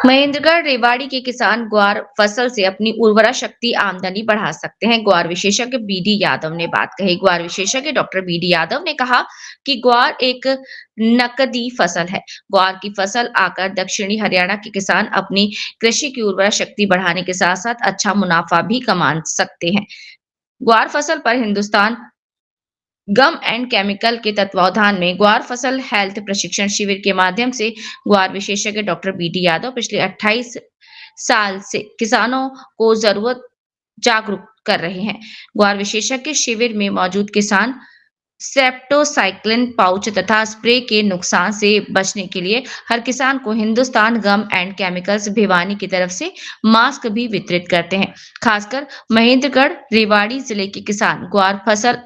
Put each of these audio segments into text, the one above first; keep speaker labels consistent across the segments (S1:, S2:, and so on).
S1: महेंद्रगढ़ रेवाड़ी के किसान ग्वार फसल से अपनी उर्वरा शक्ति आमदनी बढ़ा सकते हैं। ग्वार विशेषज्ञ बीडी यादव ने बात कही। ग्वार विशेषज्ञ डॉक्टर बीडी यादव ने कहा कि ग्वार एक नकदी फसल है। ग्वार की फसल आकर दक्षिणी हरियाणा के किसान अपनी कृषि की उर्वरा शक्ति बढ़ाने के साथ साथ अच्छा मुनाफा भी कमा सकते हैं। ग्वार फसल पर हिंदुस्तान गम एंड केमिकल के तत्वावधान में ग्वार फसल हेल्थ प्रशिक्षण शिविर के माध्यम से ग्वार विशेषज्ञ डॉक्टर बीडी यादव पिछले 28 साल से किसानों को जरूरत जागरूक कर रहे हैं। ग्वार विशेषज्ञ शिविर में मौजूद किसान सेप्टोसाइक्लिन पाउच तथा स्प्रे के नुकसान से बचने के लिए हर किसान को हिंदुस्तान गम एंड केमिकल्स भिवानी की तरफ से मास्क भी वितरित करते हैं। खासकर महेंद्रगढ़ रेवाड़ी जिले के किसान ग्वार फसल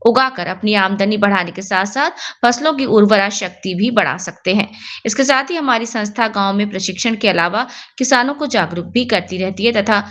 S1: उगाकर अपनी आमदनी बढ़ाने के साथ साथ फसलों की उर्वरा शक्ति भी बढ़ा सकते हैं। इसके साथ ही हमारी संस्था गांव में प्रशिक्षण के अलावा किसानों को जागरूक भी करती रहती है तथा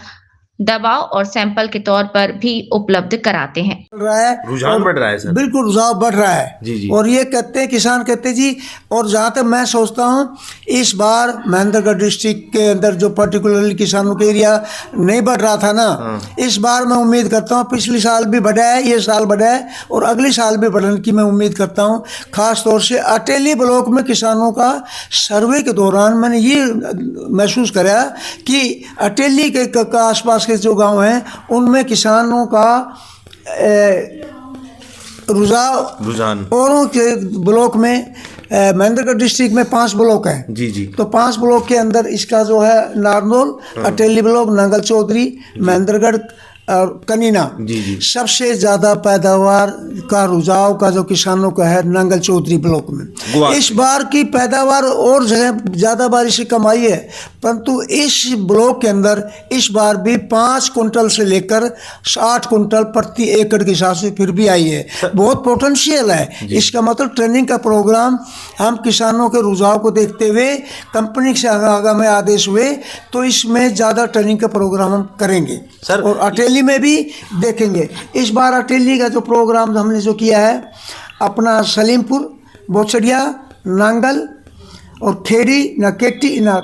S1: दबाव और सैंपल के तौर पर भी उपलब्ध कराते हैं।
S2: रहा है
S3: रुझान बढ़ रहा है सर।
S2: बिल्कुल रुझान बढ़ रहा है
S3: जी जी।
S2: और ये कहते हैं किसान कहते जी, और जहाँ तक मैं सोचता हूँ इस बार महेंद्रगढ़ डिस्ट्रिक्ट के अंदर जो पर्टिकुलरली किसानों के एरिया नहीं बढ़ रहा था ना, इस बार मैं उम्मीद करता हूँ पिछले साल भी बढ़ा है, ये साल बढ़ा है और अगले साल भी बढ़ने की मैं उम्मीद करता हूँ। खास तौर से अटेली ब्लॉक में किसानों का सर्वे के दौरान मैंने ये महसूस करा कि अटेली के आसपास के जो गांव हैं उनमें किसानों का रुझान औरों के ब्लॉक में महेंद्रगढ़ डिस्ट्रिक्ट में 5 ब्लॉक हैं
S3: जी जी।
S2: तो 5 ब्लॉक के अंदर इसका जो है नारनौल, अटेली ब्लॉक, नांगल चौधरी, महेंद्रगढ़ और कनीना
S3: जी जी।
S2: सबसे ज़्यादा पैदावार का रुझाव का जो किसानों का है नांगल चौधरी ब्लॉक में। इस बार की पैदावार और जगह ज़्यादा बारिश से कम आई है, परंतु इस ब्लॉक के अंदर इस बार भी 5 कुंटल से लेकर 60 कुंटल प्रति एकड़ के हिसाब से फिर भी आई है। बहुत पोटेंशियल है। इसका मतलब ट्रेनिंग का प्रोग्राम हम किसानों के रुझाव को देखते हुए कंपनी से आगामी आदेश हुए तो इसमें ज़्यादा ट्रेनिंग का प्रोग्राम हम करेंगे सर। और अटेली में भी देखेंगे। इस बार अटेली का जो प्रोग्राम हमने जो किया है अपना सलीमपुर, बोचड़िया, नांगल और खेड़ी न केटी न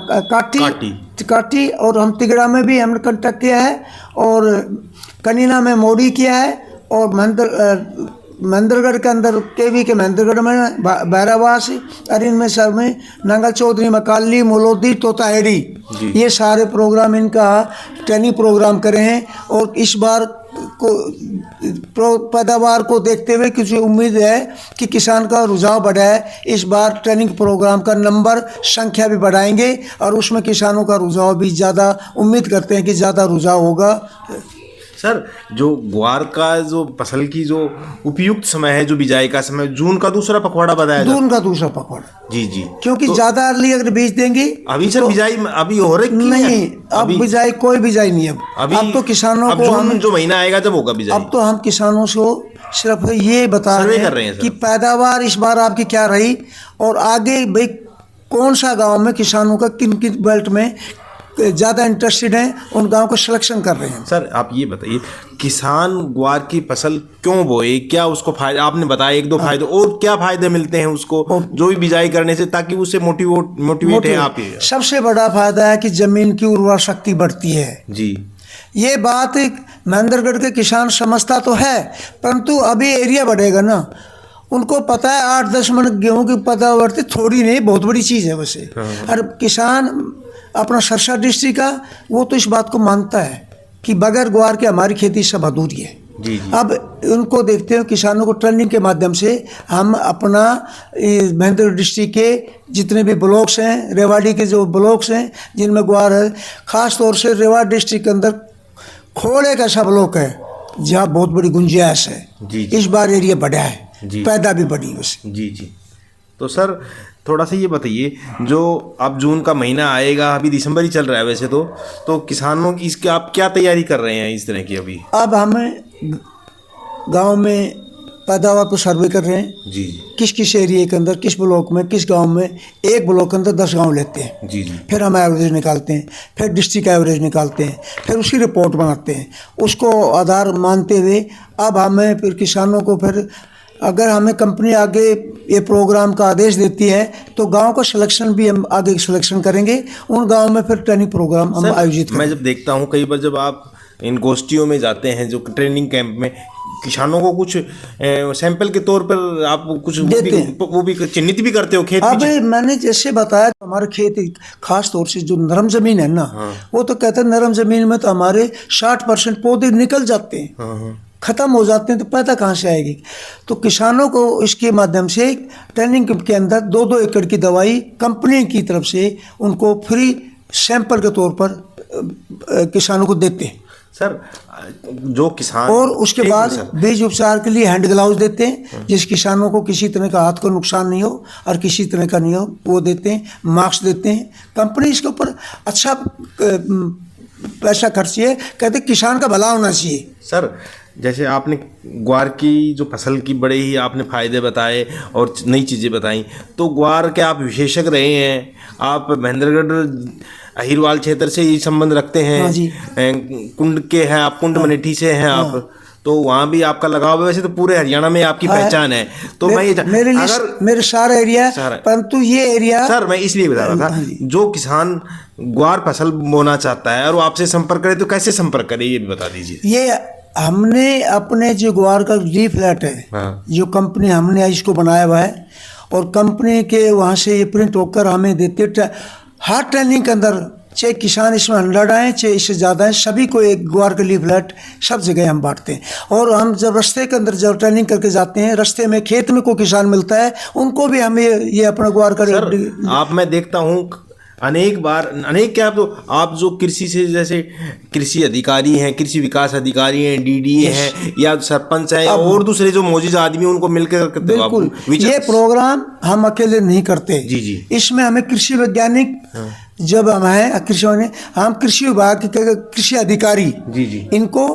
S2: काटी और हम तिगड़ा में भी हमने कंटेक्ट किया है और कनीना में मोड़ी किया है और महेंद्रगढ़ के अंदर केवी के महेंद्रगढ़ में बैरावास अरिन में सर में नांगल चौधरी, मकाली, मोलोदी, तोताहेड़ी, ये सारे प्रोग्राम इनका ट्रेनिंग प्रोग्राम करे हैं। और इस बार को पैदावार को देखते हुए कुछ उम्मीद है कि किसान का रुझाव बढ़ा है। इस बार ट्रेनिंग प्रोग्राम का नंबर संख्या भी बढ़ाएंगे और उसमें किसानों का रुझाव भी ज़्यादा उम्मीद करते हैं कि ज़्यादा रुझाव होगा।
S3: सर जो ग्वार का जो फसल की जो उपयुक्त समय है, जो बिजाई का समय, जून का दूसरा पखवाड़ा बताया,
S2: जून का दूसरा पखवाड़ा
S3: जी जी।
S2: क्योंकि ज्यादा अर्ली अगर बीज देंगे
S3: अभी सर तो बिजाई अभी हो रही
S2: नहीं, अब बिजाई कोई बिजाई नहीं। अब तो किसानों को
S3: हम जो महीना आएगा जब होगा बिजाई।
S2: अब तो हम किसानों को सिर्फ ये बता रहे हैं कि पैदावार इस बार आपकी क्या रही और आगे भाई कौन सा गाँव में किसानों का किन किन बेल्ट में ज़्यादा इंटरेस्टेड हैं, उन गाँव को सिलेक्शन कर रहे हैं।
S3: सर आप ये बताइए किसान ग्वार की फसल क्यों बोए, क्या उसको फायदा, आपने बताया 1-2 फायदे, और क्या फायदे मिलते हैं उसको जो भी बिजाई करने से, ताकि उससे मोटिवेट है आप?
S2: सबसे बड़ा फायदा है कि जमीन की उर्वरा शक्ति बढ़ती है
S3: जी।
S2: ये बात महेंद्रगढ़ के किसान समझता तो है, परंतु अभी एरिया बढ़ेगा ना, उनको पता है 8-10 मन गेहूँ की पैदावार थोड़ी नहीं, बहुत बड़ी चीज़ है वैसे। और किसान अपना सरसा डिस्ट्रिक्ट का वो तो इस बात को मानता है कि बगैर ग्वार के हमारी खेती सब अधूरी है।
S3: जी जी।
S2: अब उनको देखते हैं किसानों को ट्रेनिंग के माध्यम से हम अपना महेंद्रगढ़ डिस्ट्रिक्ट के जितने भी ब्लॉक्स हैं, रेवाड़ी के जो ब्लॉक्स हैं जिनमें ग्वार है, ख़ास तौर से रेवाड़ी डिस्ट्रिक्ट के अंदर खोड़ एक ऐसा ब्लॉक है जहाँ बहुत बड़ी गुंजाइश है। जी जी। इस बार एरिया बढ़ा है, पैदा भी बढ़ी है उससे।
S3: जी जी। तो सर थोड़ा सा ये बताइए, जो अब जून का महीना आएगा, अभी दिसंबर ही चल रहा है वैसे तो किसानों की इसकी आप क्या तैयारी कर रहे हैं इस तरह की? अभी
S2: अब हमें गांव में पैदावार पर सर्वे कर रहे हैं
S3: जी।
S2: किस किस एरिया के अंदर, किस ब्लॉक में, किस गांव में, एक ब्लॉक के अंदर 10 गांव लेते हैं
S3: जी जी।
S2: फिर हम एवरेज निकालते हैं, फिर डिस्ट्रिक्ट एवरेज निकालते हैं, फिर उसकी रिपोर्ट बनाते हैं, उसको आधार मानते हुए अब हमें फिर किसानों को फिर अगर हमें कंपनी आगे ये प्रोग्राम का आदेश देती है तो गांव का सिलेक्शन भी हम आगे सिलेक्शन करेंगे, उन गांव में फिर ट्रेनिंग प्रोग्राम हम आयोजित
S3: मैं
S2: करेंगे।
S3: जब देखता हूँ कई बार जब आप इन गोष्ठियों में जाते हैं, जो ट्रेनिंग कैंप में, किसानों को कुछ सैंपल के तौर पर आप कुछ
S2: देते हैं।
S3: वो भी चिन्हित भी करते हो खेत
S2: अब
S3: भी?
S2: मैंने जैसे बताया, हमारे खेत खास तौर से जो नरम जमीन है ना, वो तो कहते हैं नरम जमीन में तो हमारे 60% पौधे निकल जाते हैं, खत्म हो जाते हैं, तो पैदा कहाँ से आएगी। तो किसानों को इसके माध्यम से ट्रेनिंग के अंदर 2-2 एकड़ की दवाई कंपनी की तरफ से उनको फ्री सैंपल के तौर पर किसानों को देते हैं
S3: सर। जो किसान
S2: और उसके बाद बीज उपचार के लिए हैंड ग्लाउज देते हैं, जिस किसानों को किसी तरह का हाथ को नुकसान नहीं हो और किसी तरह का नहीं हो, वो देते हैं। मास्क देते हैं। कंपनी इसके ऊपर अच्छा पैसा खर्ची है, कहते किसान का भला होना चाहिए।
S3: सर, जैसे आपने ग्वार की जो फसल की बड़े ही आपने फायदे बताए और नई चीज़ें बताई, तो ग्वार के आप विशेषज्ञ रहे हैं, आप महेंद्रगढ़ अहिरवाल क्षेत्र से ही संबंध रखते हैं।
S2: हाँ जी।
S3: कुंड के हैं आप, कुंड मनेठी से हैं आप, तो वहाँ भी आपका लगाव है। वैसे तो पूरे हरियाणा में आपकी पहचान है। तो मैं ये
S2: मेरे सारा एरिया, परंतु ये एरिया
S3: सर मैं इसलिए बता रहा था, जो किसान ग्वार फसल बोना चाहता है और वो आपसे संपर्क करे तो कैसे संपर्क करे, ये भी बता दीजिए।
S2: ये हमने अपने जो ग्वार का लीफलेट है, जो कंपनी हमने इसको बनाया हुआ है, और कंपनी के वहाँ से ये प्रिंट होकर हमें देते। हर ट्रेनिंग के अंदर चाहे किसान इसमें 100 आए चाहे इससे ज़्यादा है, सभी को एक ग्वार का लीफलेट सब जगह हम बांटते हैं। और हम जब रास्ते के अंदर जब ट्रेनिंग करके जाते हैं, रास्ते में खेत में कोई किसान मिलता है, उनको भी हमें ये अपना ग्वार का
S3: आप मैं देखता हूँ अनेक बार, अनेक क्या, तो आप जो कृषि से, जैसे कृषि अधिकारी हैं, कृषि विकास अधिकारी हैं, डीडीए हैं या सरपंच हैं और दूसरे जो मौजूद आदमी, उनको मिलकर करते हो।
S2: बिल्कुल, ये प्रोग्राम हम अकेले नहीं करते।
S3: जी।
S2: इसमें हमें कृषि वैज्ञानिक जब हम हैं, हम कृषि विभाग के कृषि अधिकारी
S3: जी
S2: इनको,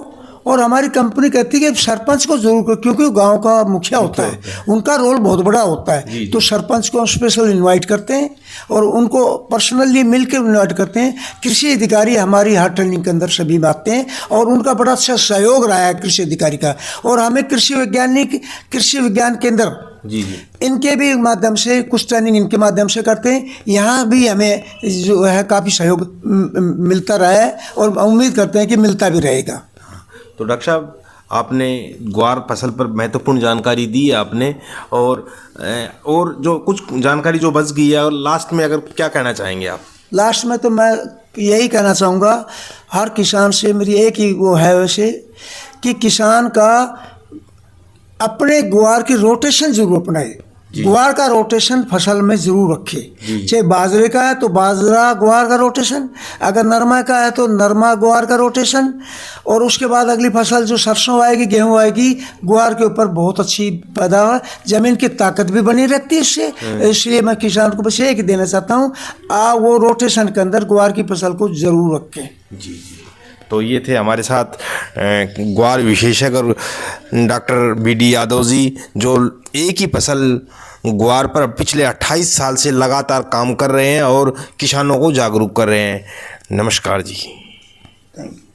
S2: और हमारी कंपनी कहती है कि सरपंच को जरूर करो, क्योंकि वो गांव का मुखिया होता है, उनका रोल बहुत बड़ा होता है। तो सरपंच को हम स्पेशल इनवाइट करते हैं और उनको पर्सनली मिलकर इनवाइट करते हैं। कृषि अधिकारी हमारी हर ट्रेनिंग के अंदर सभी आते हैं और उनका बड़ा अच्छा सहयोग रहा है कृषि अधिकारी का। और हमें कृषि विज्ञान केंद्र
S3: जी
S2: इनके भी माध्यम से कुछ ट्रेनिंग इनके माध्यम से करते हैं। यहाँ भी हमें जो है काफ़ी सहयोग मिलता रहा है और उम्मीद करते हैं कि मिलता भी रहेगा।
S3: तो डॉक्टर साहब, आपने ग्वार फसल पर महत्वपूर्ण जानकारी दी है आपने, और जो कुछ जानकारी जो बच गई है, और लास्ट में अगर क्या कहना चाहेंगे आप?
S2: लास्ट में तो मैं यही कहना चाहूँगा, हर किसान से मेरी एक ही वो है वैसे, कि किसान का अपने ग्वार की रोटेशन जरूर अपनाए। ग्वार का रोटेशन फसल में जरूर रखे, चाहे बाजरे का है तो बाजरा ग्वार का रोटेशन, अगर नरमा का है तो नरमा ग्वार का रोटेशन, और उसके बाद अगली फसल जो सरसों आएगी, गेहूं आएगी, ग्वार के ऊपर बहुत अच्छी पैदावार, जमीन की ताकत भी बनी रहती है इससे। इसलिए मैं किसान को बस एक देना चाहता हूँ, वो रोटेशन के अंदर ग्वार की फसल को जरूर रखें।
S3: जी। तो ये थे हमारे साथ ग्वार विशेषज्ञ डॉक्टर बीडी यादव जी, जो एक ही फसल ग्वार पर पिछले 28 साल से लगातार काम कर रहे हैं और किसानों को जागरूक कर रहे हैं। नमस्कार जी।
S2: Thank you.